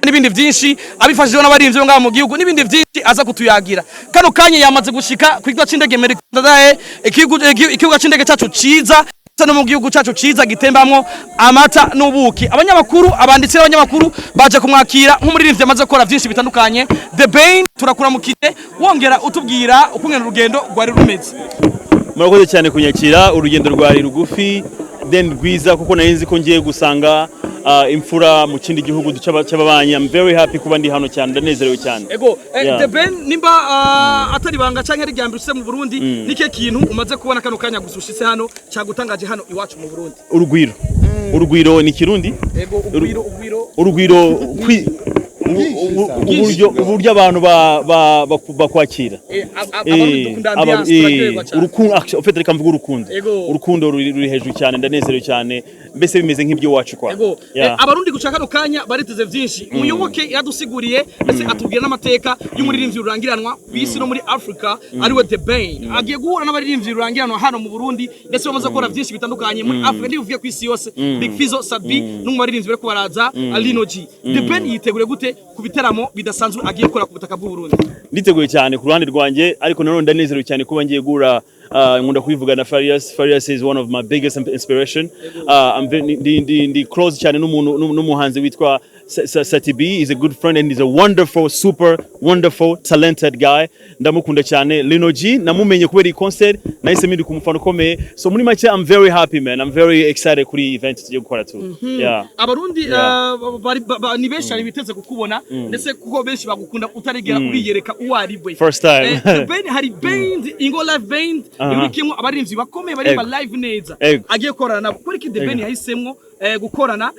n'ibindi byinshi abifashijwe n'abarinzi bo ngaho mu gihugu n'ibindi byinshi aza kutuyagira kano kanye yamaze gushika ku kigo c'indege Merikadaye ikibuga c'indege cyacu ciza no mu gihugu cyacu ciza gitembamwo amata n'ubuki. Abanyamakuru abanditsi b'abanyamakuru baje kumwakira nk'umuririmbyi amaze gukora byinshi bitandukanye. The Bain turakuramukije wongera utubwira ukungena urugendo rwari rumeze. Murakoze cyane kunyakira, urugendo rwari rugufi then rwiza kuko narinzi ko ngiye gusanga imfura mu kindi gihugu cy'ababanye. I'm very happy kuba ndi hano cyane, ndanezerewe cyane. Ego The Bain nimba atari banga canke ari ryambiruse mu Burundi nike kintu umaze kubona kano kanya gusushitse hano cyagutangaje hano iwacu mu Burundi? Urugwiro ni Kirundi? Ego urugwiro uburyo abantu bakwakira urukundo ufite reka mvuga urukundo ruri hejuru cyane ndanezerewe cyane mbese bimeze nk'ibyo wacu kwa abarundi gushaka no kanya bariteze byinshi umuyoboke yadusiguriye ndetse atubwira n'amateka y'umuririmbyi rurangiranwa bisi no muri Africa ariwe The Bane agiye guhura n'abaririmbyi rurangiranwa hano mu Burundi ndetse bamaze gukora byinshi bitandukanye muri Africa ndivuye ku isi yose Big Fizzo Sabi n'umuririmbyi bari kubaraza Lino G The Bane yitegure gute ku biteramo bidasanzwe agiye gukora ku butaka bw'u Burundi niteguye cyane ku ruhande rwanjye ariko nanone ndanezerewe cyane kuba ngiye gura nkunda kubivuga na Farious is one of my biggest inspiration ndi close cyane n'umuhanzi witwa Sati B is a good friend and he's a wonderful super wonderful talented guy ndamukunda cyane Lino G namumenye kubera iyi concert nahise mindi kumufana ukomeye so muri make I'm very happy man I'm very excited kuri event tugiye gukora tu abarundi ni benshi ari biteze kukubona ndetse kuko benshi bagukunda utarigera uriyereka uwaribwe first time hari band ingo live band irikimwe abarinzi bakomeye bari ba live neza agiye korana nabo kuri The Bane yahisemwo gukorana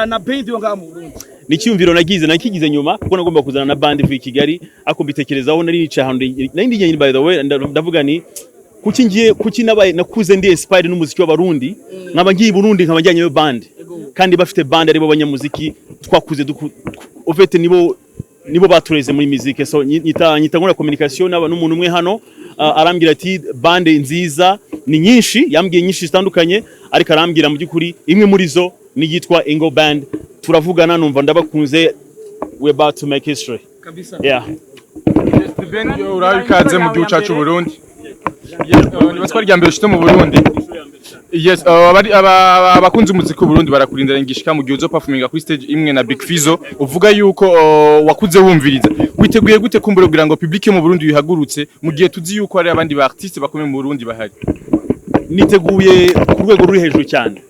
na band yo ngaha mu Burundi nicyumviro nakigize nyuma kuko nagomba kuzana na band ivuye Kigali ako mbitekerezaho nari nicaye ahantu nindi ngiye by the way ndavuga ni kuki nabaye nakuze ndi inspired n'umuziki w'abarundi nkaba ngiye Burundi nkaba njyanye yo band kandi bafite band aribo banyamuziki twakuze ofete nibo batureze muri musique so nyita nkora communication n'umuntu umwe hano arambwira ati band nziza ni nyinshi yambwiye nyinshi zitandukanye ariko arambwira mu byukuri imwe muri zo ni yitwa Ingo Band turavugana numva ndabakunze we about to make history kabisa The Band urabikaze mu gihugu cyacu Burundi nibaswa rya mbere shito mu Burundi yes abakunze umuziki mu Burundi barakurindira ngishika mu gihe uzo performinga kuri stage imwe na Big Fizzo uvuga yuko wakuze wumviriza witeguye gute kumbura kugira ngo public mu Burundi yihagurutse mu gihe tuzi yuko ari abandi ba artiste bakomeye mu Burundi bahari niteguye ku rwego ruri hejuru cyane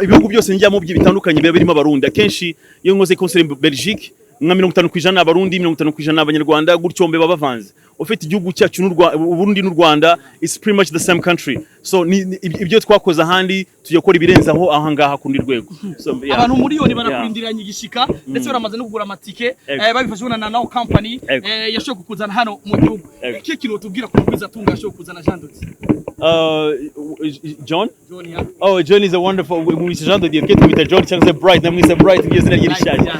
ibihugu byose njyamo bitandukanye biba birimo abarundi akenshi iyo nkoze concert Belgique nka 50% abarundi 50% abanyarwanda gutyo mbe babavanze ufite igihugu cyacu Burundi n'u Rwanda is pretty much the same country so ibyo twakoze ahandi tujyakora ibirenzaho aha ngaha kundi rwego abantu miliyoni barakurindiranye igishika ndetse baramaze no kugura amatike babifashwe na Now company yashoboye kukuzana hano mu gihugu iki kintu tubwira ko kwiza tunga yashoboye kuzana Jean Dodi John John is a wonderful Jean Dodi yake twita John cyangwa se Bright namwise Bright ngeze na rishaje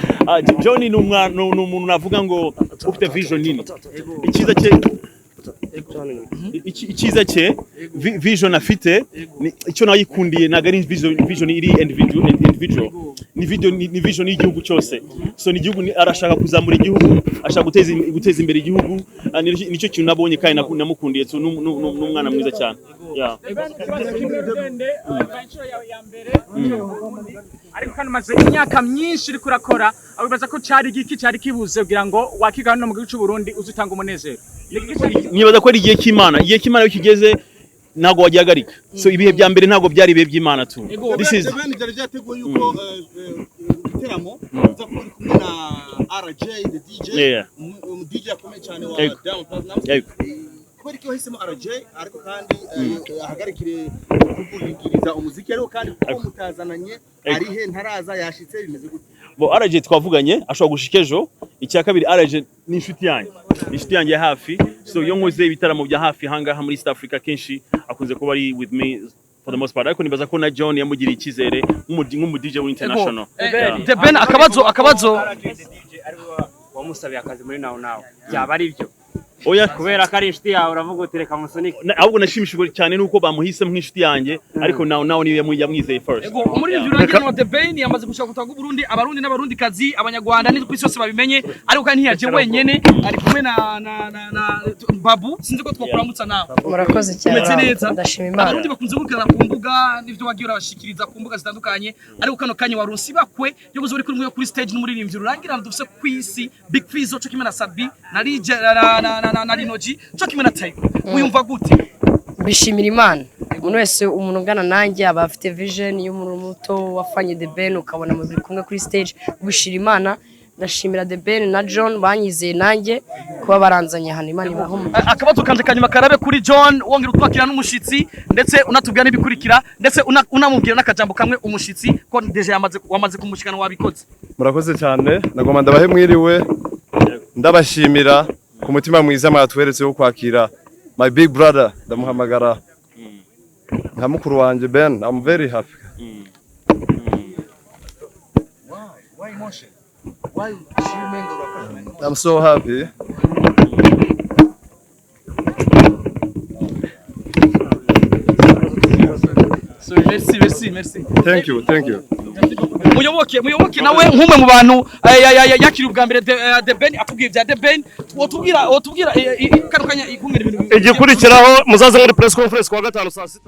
John ni umuntu navuga ngo ufite vision nini ikiza cye vision afite icyo nayikundiye nagari vision iri individual ni vision y'igihugu cyose so ni igihugu arashaka kuzamura igihugu ashaka guteza imbere igihugu nicyo kintu nabonye kandi namukundiye so n'umwana mwiza cyane ariko kandi maze imyaka myinshi uri kurakora abibaza ko cyari kibuze kugira ngo wakiga hano mu gihugu cy'u Burundi uzitanga umunezero nibaza ko ari igihe cy'Imana iyo kigeze ntago wagihagarika so ibihe bya mbere ntago byari ibihe by'Imana tu this is byari byateguye yuko biteramo uza kuri kumwe na RJ the DJ DJ akomeye cyane wa Diamond Platnumz kwari ko hisemo RJ ariko kandi ahagarikire kuvugiriza umuziki ariko kandi kuko mutazananye arihe ntaraza yashitse bimeze gute bo RJ twavuganye ashobora gushika ejo icya kabiri RJ ni inshuti yanjye hafi so yo nkoze ibitaramo bya hafi hangaha muri East Africa kenshi akunze kuba ari with me for the most part ariko nibaza ko na John yamugiriye ikizere nk'umu DJ w'international The Bane akabazo wamusabiye akazi muri Now byaba ari byo oya kubera ko ari inshuti yawe uravuga uti reka musunike ahubwo nashimishijwe cyane nuko bamuhisemo nk'inshuti yanjye ariko nawe niwe yamwizeye first muri Bujumbura The Bane yamaze gushaka gutanga Burundi abarundi n'abarundi kazi abanyarwanda n'indi kwisi yose babimenye ariko kandi ntiyaje wenyene ari kumwe na Babu sinzi ko twakuramutsa nawe murakoze cyane ndashima Imana abarundi bakunze gukora ku mbuga n'ivyo wagiye urabashikiriza ku mbuga zitandukanye ariko kano kanya warusi bakwe yo buzuri kuri stage n'umuririmbyi rurangira dufise kwisi Big Fizzo cyo kimwe na Sabi na Rije na Lino G cyo kimwe na Type uyumva gute bishimira Imana umuntu wese umuntu ungana nanjye aba afite vision y'umuntu muto wafanye The Bane ukabona muri kumwe kuri stage bishira Imana ndashimira The Ben na John banyizeye nanjye kuba baranzanye hano Imana ibahumure. Akabazo kanje kanyuma karabe kuri John wongera utwakira n'umushitsi ndetse unatubwira n'ibikurikira ndetse unamubwira n'akajambo kamwe umushitsi ko deje wamaze kumushikana wabikoze. Murakoze cyane nagoma ndabahe mwiriwe ndabashimira ku mutima mwiza mwatweretse wo kwakira my big brother ndamuhamagara nka mukuru wanje Ben. I'm very happy. Why emotion? Why you I'm so happy. So merci. Thank you. Muyoboke nawe nkumwe mu bantu yakiri ubwa mbere The Ben atubwiye bya The Ben wotubwira kanukanya ikumira ibintu igikurikiraho muzaze muri press conference kwa gatanu saa 6.